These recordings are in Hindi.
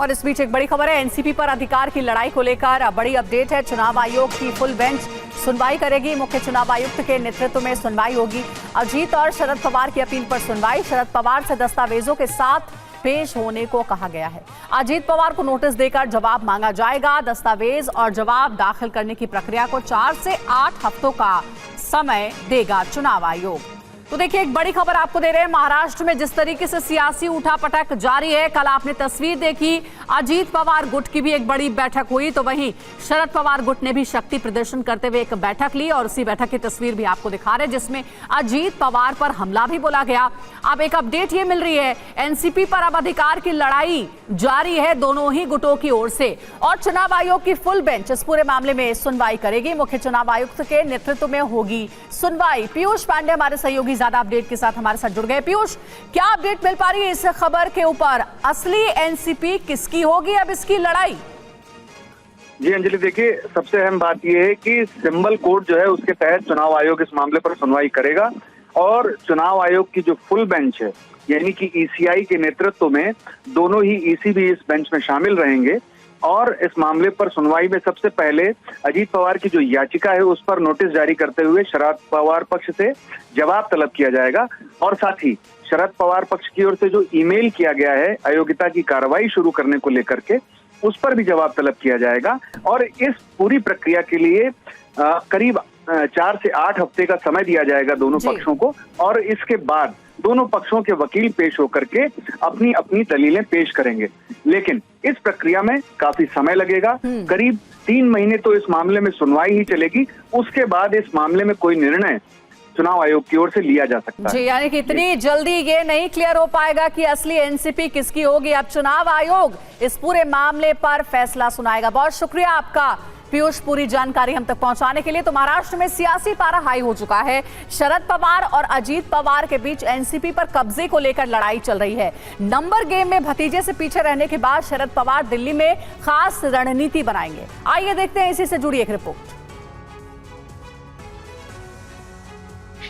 और इस बीच एक बड़ी खबर है, एनसीपी पर अधिकार की लड़ाई को लेकर बड़ी अपडेट है। चुनाव आयोग की फुल बेंच सुनवाई करेगी। मुख्य चुनाव आयुक्त के नेतृत्व में सुनवाई होगी। अजीत और शरद पवार की अपील पर सुनवाई। शरद पवार से दस्तावेजों के साथ पेश होने को कहा गया है। अजीत पवार को नोटिस देकर जवाब मांगा जाएगा। दस्तावेज और जवाब दाखिल करने की प्रक्रिया को 4 से 8 हफ्तों का समय देगा चुनाव आयोग। तो देखिए, एक बड़ी खबर आपको दे रहे हैं। महाराष्ट्र में जिस तरीके से सियासी उठापटक जारी है, कल आपने तस्वीर देखी, अजीत पवार गुट की भी एक बड़ी बैठक हुई, तो वहीं शरद पवार गुट ने भी शक्ति प्रदर्शन करते हुए एक बैठक ली और उसी बैठक की तस्वीर भी आपको दिखा रहे हैं, जिसमें अजीत पवार पर हमला भी बोला गया। अब एक अपडेट ये मिल रही है, एनसीपी पर अब अधिकार की लड़ाई जारी है दोनों ही गुटों की ओर से, और चुनाव आयोग की फुल बेंच इस पूरे मामले में सुनवाई करेगी। मुख्य चुनाव आयुक्त के नेतृत्व में होगी सुनवाई। पीयूष पांडे हमारे सहयोगी ज्यादा अपडेट के साथ हमारे साथ जुड़ गए। पीयूष, क्या अपडेट मिल पा रही है इस खबर के ऊपर? असली एनसीपी किसकी होगी अब इसकी लड़ाई? जी अंजलि, देखिए, सबसे अहम बात यह है कि सिंबल कोड जो है उसके तहत चुनाव आयोग इस मामले पर सुनवाई करेगा और चुनाव आयोग की जो फुल बेंच है, यानी कि ईसीआई के नेतृत्व में दोनों ही ईसी भी इस बेंच में शामिल रहेंगे और इस मामले पर सुनवाई में सबसे पहले अजीत पवार की जो याचिका है उस पर नोटिस जारी करते हुए शरद पवार पक्ष से जवाब तलब किया जाएगा और साथ ही शरद पवार पक्ष की ओर से जो ईमेल किया गया है अयोग्यता की कार्रवाई शुरू करने को लेकर के, उस पर भी जवाब तलब किया जाएगा। और इस पूरी प्रक्रिया के लिए करीब 4 से 8 हफ्ते का समय दिया जाएगा दोनों पक्षों को, और इसके बाद दोनों पक्षों के वकील पेश होकर के अपनी अपनी दलीलें पेश करेंगे। लेकिन इस प्रक्रिया में काफी समय लगेगा, करीब 3 महीने तो इस मामले में सुनवाई ही चलेगी। उसके बाद इस मामले में कोई निर्णय चुनाव आयोग की ओर से लिया जा सकता है। जी, यानी कि इतनी जल्दी ये नहीं क्लियर हो पाएगा कि असली एनसीपी किसकी होगी। अब चुनाव आयोग इस पूरे मामले पर फैसला सुनाएगा। बहुत शुक्रिया आपका पीयूष, पूरी जानकारी हम तक पहुंचाने के लिए। तो महाराष्ट्र में सियासी पारा हाई हो चुका है। शरद पवार और अजीत पवार के बीच एनसीपी पर कब्जे को लेकर लड़ाई चल रही है। नंबर गेम में भतीजे से पीछे रहने के बाद शरद पवार दिल्ली में खास रणनीति बनाएंगे। आइए देखते हैं इसी से जुड़ी एक रिपोर्ट।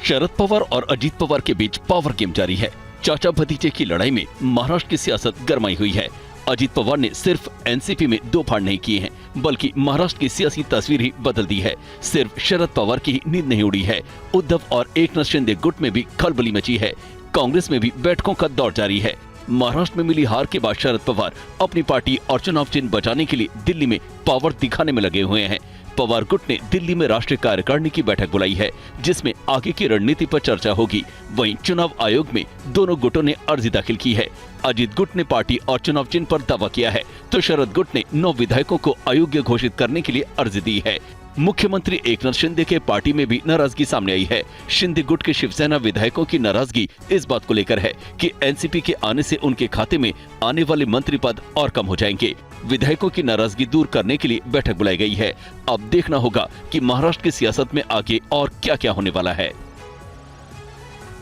शरद पवार और अजीत पवार के बीच पावर गेम जारी है। चाचा भतीजे की लड़ाई में महाराष्ट्र की सियासत गरमाई हुई है। अजीत पवार ने सिर्फ एनसीपी में 2 फाड़ नहीं किए हैं, बल्कि महाराष्ट्र की सियासी तस्वीर ही बदल दी है। सिर्फ शरद पवार की ही नींद नहीं उड़ी है, उद्धव और एकनाथ शिंदे गुट में भी खलबली मची है। कांग्रेस में भी बैठकों का दौर जारी है। महाराष्ट्र में मिली हार के बाद शरद पवार अपनी पार्टी और चुनाव चिन्ह बचाने के लिए दिल्ली में पावर दिखाने में लगे हुए हैं। पवार गुट ने दिल्ली में राष्ट्रीय कार्यकारिणी की बैठक बुलाई है, जिसमें आगे की रणनीति पर चर्चा होगी। वहीं चुनाव आयोग में दोनों गुटों ने अर्जी दाखिल की है। अजीत गुट ने पार्टी और चुनाव चिन्ह पर दावा किया है, तो शरद गुट ने 9 विधायकों को अयोग्य घोषित करने के लिए अर्जी दी है। मुख्यमंत्री एकनाथ शिंदे के पार्टी में भी नाराजगी सामने आई है। शिंदे गुट के शिवसेना विधायकों की नाराजगी इस बात को लेकर है कि एनसीपी के आने से उनके खाते में आने वाले मंत्री पद और कम हो जाएंगे। विधायकों की नाराजगी दूर करने के लिए बैठक बुलाई गई है। अब देखना होगा कि महाराष्ट्र की सियासत में आगे और क्या क्या होने वाला है।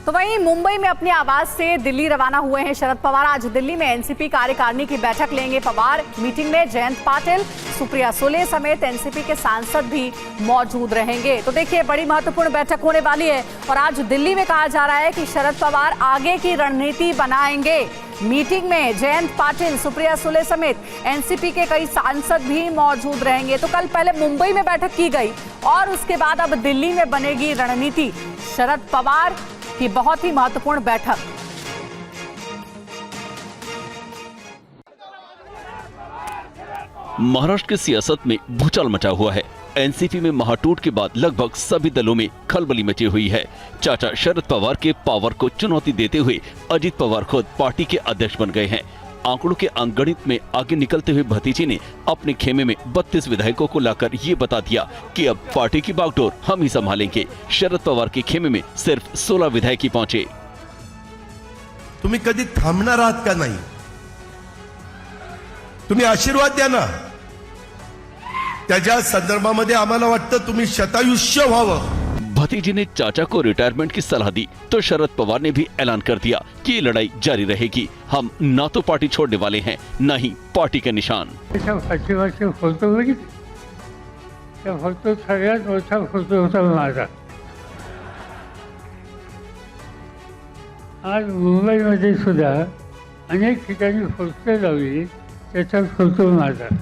तो वहीं मुंबई में अपने आवास से दिल्ली रवाना हुए हैं शरद पवार। आज दिल्ली में एनसीपी कार्यकारिणी की बैठक लेंगे पवार। मीटिंग में जयंत पाटिल, सुप्रिया सुले समेत एनसीपी के सांसद भी मौजूद रहेंगे। तो देखिए, बड़ी महत्वपूर्ण बैठक होने वाली है और आज दिल्ली में कहा जा रहा है कि शरद पवार आगे की रणनीति बनाएंगे। मीटिंग में जयंत पाटिल, सुप्रिया सुले समेत एनसीपी के कई सांसद भी मौजूद रहेंगे। तो कल पहले मुंबई में बैठक की गई और उसके बाद अब दिल्ली में बनेगी रणनीति। शरद पवार की बहुत ही महत्वपूर्ण बैठक। महाराष्ट्र की सियासत में भूचाल मचा हुआ है। एनसीपी में महाटूट के बाद लगभग सभी दलों में खलबली मची हुई है। चाचा शरद पवार के पावर को चुनौती देते हुए अजीत पवार खुद पार्टी के अध्यक्ष बन गए हैं। आंकड़ों के अंकगणित में आगे निकलते हुए भतीजे ने अपने खेमे में 32 विधायकों को लाकर ये बता दिया कि अब पार्टी की बागडोर हम ही संभालेंगे। शरद पवार के खेमे में सिर्फ 16 विधायक ही पहुंचे। तुम्ही कधी थांबणार आहात का नाही? तुम्ही आशीर्वाद द्या ना। त्याच्या संदर्भामध्ये आम्हाला वाटतं तुम्ही शतायुष्य व्हावं। भतीजे ने चाचा को रिटायरमेंट की सलाह दी, तो शरद पवार ने भी ऐलान कर दिया कि ये लड़ाई जारी रहेगी। हम ना तो पार्टी छोड़ने वाले हैं, न ही पार्टी के निशान। सगळ्यात मोठा फोटो होता माझा। आज मुंबईमध्ये सुद्धा अनेक ठिकाणी पोस्टर लावली त्याच्यात खुलतून माझा